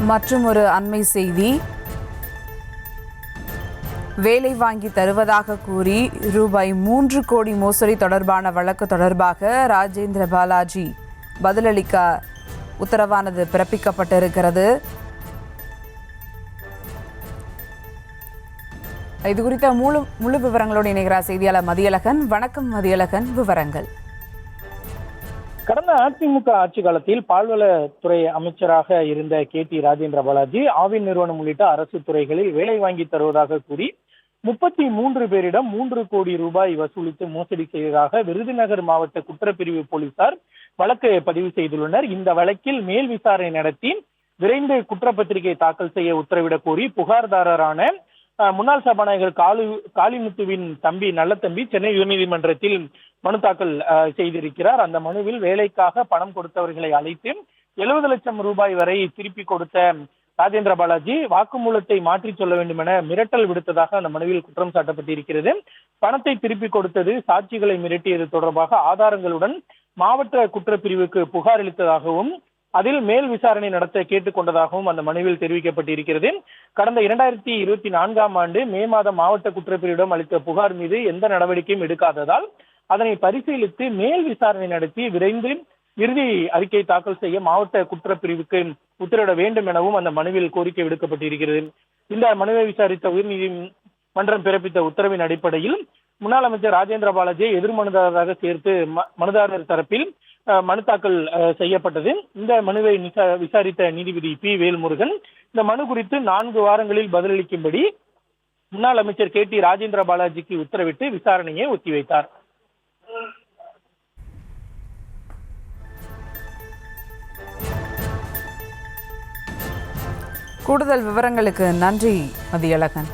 மற்றும் ஒரு அண்மை செய்தி, வேலை வாங்கி தருவதாக கூறி ரூபாய் 3 கோடி மோசடி தொடர்பான வழக்கு தொடர்பாக ராஜேந்திர பாலாஜி பதிலளிக்க உத்தரவானது பிறப்பிக்கப்பட்டிருக்கிறது. இது குறித்த முழு விவரங்களோடு இணைகிறார் செய்தியாளர் மதியழகன். வணக்கம் மதியழகன், விவரங்கள். கடந்த அதிமுக ஆட்சி காலத்தில் பால்வளத்துறை அமைச்சராக இருந்த KT ராஜேந்திர பாலாஜி ஆவின் நிறுவனம் உள்ளிட்ட அரசு துறைகளில் வேலை வாங்கி தருவதாக கூறி 33 பேரிடம் 3 கோடி ரூபாய் வசூலித்து மோசடி செய்ததாக விருதுநகர் மாவட்ட குற்றப்பிரிவு போலீசார் வழக்கு பதிவு செய்துள்ளனர். இந்த வழக்கில் மேல் விசாரணை நடத்தி விரைந்து குற்றப்பத்திரிகை தாக்கல் செய்ய உத்தரவிடக் கோரி புகார்தாரரான முன்னாள் சபாநாயகர் காளிமுத்துவின் தம்பி நல்லதம்பி சென்னை உயர்நீதிமன்றத்தில் மனு தாக்கல் செய்திருக்கிறார். அந்த மனுவில் வேலைக்காக பணம் கொடுத்தவர்களை அழைத்து 70 லட்சம் ரூபாய் வரை திருப்பி கொடுத்த ராஜேந்திர பாலாஜி வாக்குமூலத்தை மாற்றி சொல்ல வேண்டும் என மிரட்டல் விடுத்ததாக அந்த மனுவில் குற்றம் சாட்டப்பட்டிருக்கிறது. பணத்தை திருப்பி கொடுத்தது, சாட்சிகளை மிரட்டியது தொடர்பாக ஆதாரங்களுடன் மாவட்ட குற்றப்பிரிவுக்கு புகார் அளித்ததாகவும் அதில் மேல் விசாரணை நடத்த கேட்டுக்கொண்டதாகவும் அந்த மனுவில் தெரிவிக்கப்பட்டிருக்கிறது. கடந்த 2024ஆம் ஆண்டு மே மாதம் மாவட்ட குற்றப்பிரிவிடம் அளித்த புகார் மீது எந்த நடவடிக்கையும் எடுக்காததால் அதனை பரிசீலித்து மேல் விசாரணை நடத்தி விரைந்து இறுதி அறிக்கை தாக்கல் செய்ய மாவட்ட குற்றப்பிரிவுக்கு உத்தரவிட வேண்டும் எனவும் அந்த மனுவில் கோரிக்கை விடுக்கப்பட்டிருக்கிறது. இந்த மனுவை விசாரித்த உயர்நீதிமன்றம் பிறப்பித்த உத்தரவின் அடிப்படையில் முன்னாள் அமைச்சர் ராஜேந்திர பாலாஜியை எதிர் மனுதாரராக சேர்த்து மனுதாரர் தரப்பில் மனு தாக்கல் செய்யப்பட்டது. இந்த மனுவை விசாரித்த நீதிபதி P வேல்முருகன் இந்த மனு குறித்து 4 வாரங்களில் பதிலளிக்கும்படி முன்னாள் அமைச்சர் KT ராஜேந்திர பாலாஜிக்கு உத்தரவிட்டு விசாரணையை ஒத்திவைத்தார். கூடுதல் விவரங்களுக்கு நன்றி மதியழகன்.